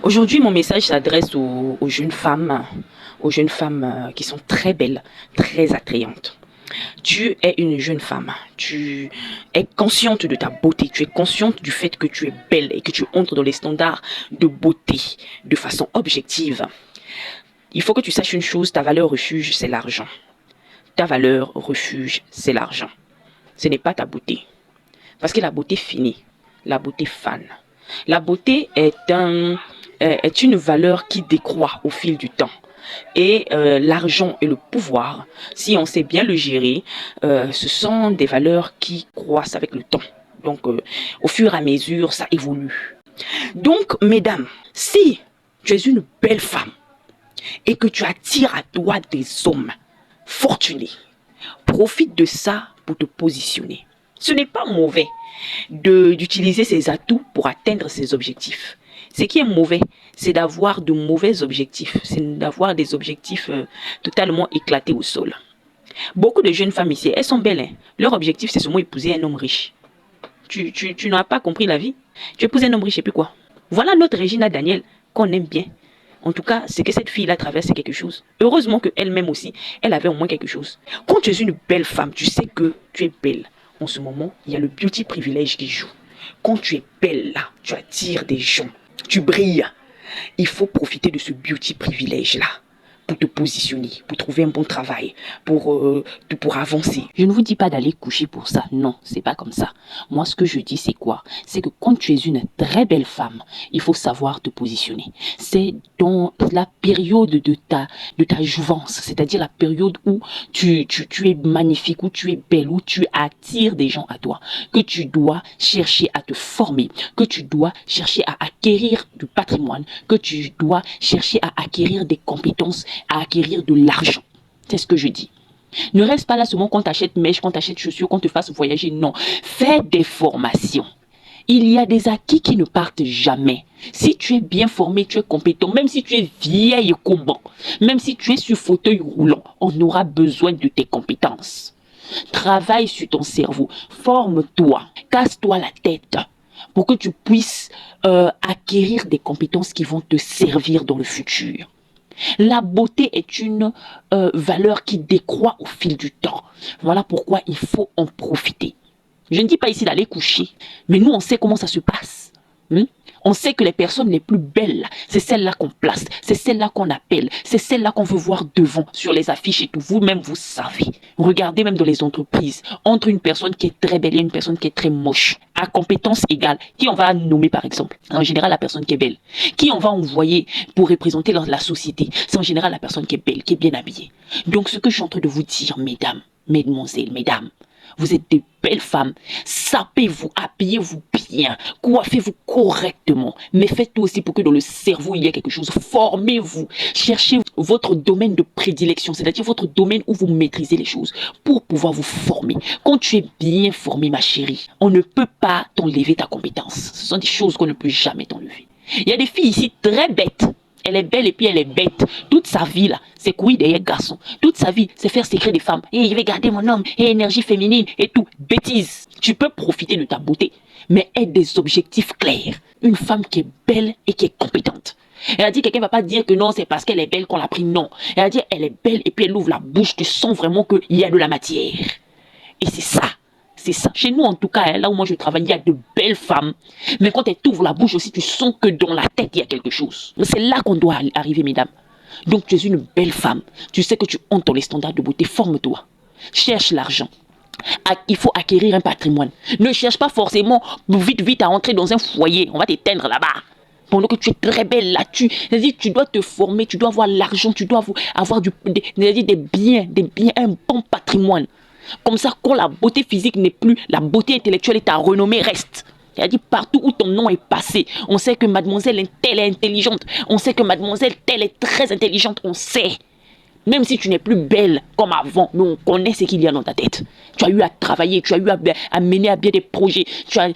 Aujourd'hui, mon message s'adresse aux jeunes femmes qui sont très belles, très attrayantes. Tu es une jeune femme, tu es consciente de ta beauté, tu es consciente du fait que tu es belle et que tu entres dans les standards de beauté de façon objective. Il faut que tu saches une chose, ta valeur refuge, c'est l'argent. Ta valeur refuge, c'est l'argent. Ce n'est pas ta beauté. Parce que la beauté finit, la beauté fane. La beauté est une valeur qui décroît au fil du temps. Et l'argent et le pouvoir, si on sait bien le gérer, ce sont des valeurs qui croissent avec le temps. Donc, au fur et à mesure, ça évolue. Donc, mesdames, si tu es une belle femme et que tu attires à toi des hommes fortunés, profite de ça pour te positionner. Ce n'est pas mauvais d'utiliser ses atouts pour atteindre ses objectifs. Ce qui est mauvais, c'est d'avoir de mauvais objectifs, c'est d'avoir des objectifs totalement éclatés au sol. Beaucoup de jeunes femmes ici, elles sont belles. Hein. Leur objectif, c'est seulement épouser un homme riche. Tu n'as pas compris la vie. Tu épouses un homme riche et puis quoi? Voilà notre Regina Daniel qu'on aime bien. En tout cas, c'est que cette fille-là traversait quelque chose. Heureusement qu'elle-même aussi, elle avait au moins quelque chose. Quand tu es une belle femme, tu sais que tu es belle. En ce moment, il y a le beauty privilège qui joue. Quand tu es belle là, tu attires des gens. Tu brilles. Il faut profiter de ce beauty privilège là pour te positionner, pour trouver un bon travail, pour avancer. Je ne vous dis pas d'aller coucher pour ça, non, c'est pas comme ça. Moi, ce que je dis, c'est quoi? C'est que quand tu es une très belle femme, il faut savoir te positionner. C'est dans la période de ta jouvence, c'est-à-dire la période où tu es magnifique, où tu es belle, où tu attires des gens à toi, que tu dois chercher à te former, que tu dois chercher à acquérir du patrimoine, que tu dois chercher à acquérir des compétences, à acquérir de l'argent. C'est ce que je dis. Ne reste pas là seulement quand tu achètes mèches, quand tu achètes chaussures, quand tu te fasses voyager. Non, fais des formations. Il y a des acquis qui ne partent jamais. Si tu es bien formé, tu es compétent, même si tu es vieille combat, même si tu es sur fauteuil roulant, on aura besoin de tes compétences. Travaille sur ton cerveau, forme-toi, casse-toi la tête pour que tu puisses acquérir des compétences qui vont te servir dans le futur. La beauté est une valeur qui décroît au fil du temps. Voilà pourquoi il faut en profiter. Je ne dis pas ici d'aller coucher, mais nous, on sait comment ça se passe. On sait que les personnes les plus belles, c'est celles-là qu'on place, c'est celles-là qu'on appelle, c'est celles-là qu'on veut voir devant, sur les affiches et tout. Vous-même, vous savez. Regardez même dans les entreprises, entre une personne qui est très belle et une personne qui est très moche, à compétence égale, qui on va nommer par exemple? En général, la personne qui est belle. Qui on va envoyer pour représenter la société? C'est en général la personne qui est belle, qui est bien habillée. Donc, ce que je suis en train de vous dire, mesdames, mesdemoiselles, mesdames, vous êtes de belles femmes, sapez-vous, habillez-vous bien, coiffez-vous correctement, mais faites tout aussi pour que dans le cerveau il y ait quelque chose. Formez-vous, cherchez votre domaine de prédilection, c'est-à-dire votre domaine où vous maîtrisez les choses pour pouvoir vous former. Quand tu es bien formé, ma chérie, on ne peut pas t'enlever ta compétence. Ce sont des choses qu'on ne peut jamais t'enlever. Il y a des filles ici très bêtes. Elle est belle et puis elle est bête. Toute sa vie, là, c'est courir derrière garçon. Toute sa vie, c'est faire sécréter des femmes. Et je vais garder mon homme, et énergie féminine, et tout. Bêtise. Tu peux profiter de ta beauté, mais aie des objectifs clairs. Une femme qui est belle et qui est compétente. Elle a dit, quelqu'un ne va pas dire que non, c'est parce qu'elle est belle qu'on l'a pris. Non. Elle a dit, elle est belle et puis elle ouvre la bouche. Tu sens vraiment qu'il y a de la matière. Et c'est ça. C'est ça. Chez nous, en tout cas, là où moi je travaille, il y a de belles femmes. Mais quand elles t'ouvrent la bouche aussi, tu sens que dans la tête, il y a quelque chose. C'est là qu'on doit arriver, mesdames. Donc, tu es une belle femme. Tu sais que tu entres dans les standards de beauté. Forme-toi. Cherche l'argent. Il faut acquérir un patrimoine. Ne cherche pas forcément vite à entrer dans un foyer. On va t'éteindre là-bas. Pendant que tu es très belle là, tu dois te former, tu dois avoir l'argent, tu dois avoir des biens, un bon patrimoine. Comme ça, quand la beauté physique n'est plus, la beauté intellectuelle et ta renommée reste. C'est-à-dire partout où ton nom est passé, on sait que mademoiselle telle est intelligente, on sait que mademoiselle telle est très intelligente, on sait. Même si tu n'es plus belle comme avant, mais on connaît ce qu'il y a dans ta tête. Tu as eu à travailler, tu as eu à mener à bien des projets, tu as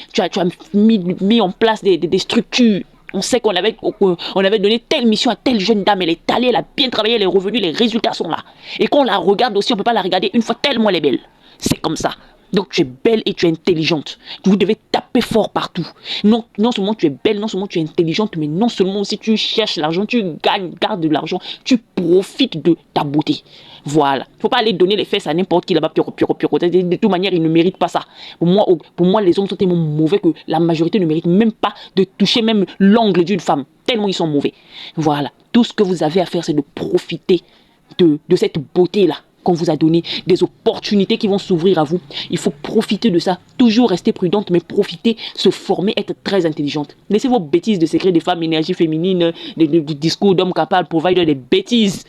mis en place des structures. On sait qu'on avait donné telle mission à telle jeune dame, elle est allée, elle a bien travaillé, elle est revenue, les résultats sont là. Et quand on la regarde aussi, on ne peut pas la regarder une fois tellement elle est belle. C'est comme ça. Donc tu es belle et tu es intelligente. Vous devez taper fort partout. Non, non seulement tu es belle, non seulement tu es intelligente, mais non seulement aussi tu cherches l'argent, tu gagnes, gardes de l'argent, tu profites de ta beauté. Voilà. Il ne faut pas aller donner les fesses à n'importe qui là-bas. De toute manière, ils ne méritent pas ça. Pour moi, les hommes sont tellement mauvais que la majorité ne mérite même pas de toucher même l'angle d'une femme. Tellement ils sont mauvais. Voilà. Tout ce que vous avez à faire, c'est de profiter de cette beauté-là qu'on vous a donné, des opportunités qui vont s'ouvrir à vous. Il faut profiter de ça. Toujours rester prudente, mais profiter, se former, être très intelligente. Laissez vos bêtises de secret des femmes, énergie féminine, du discours d'hommes capables, provider des bêtises.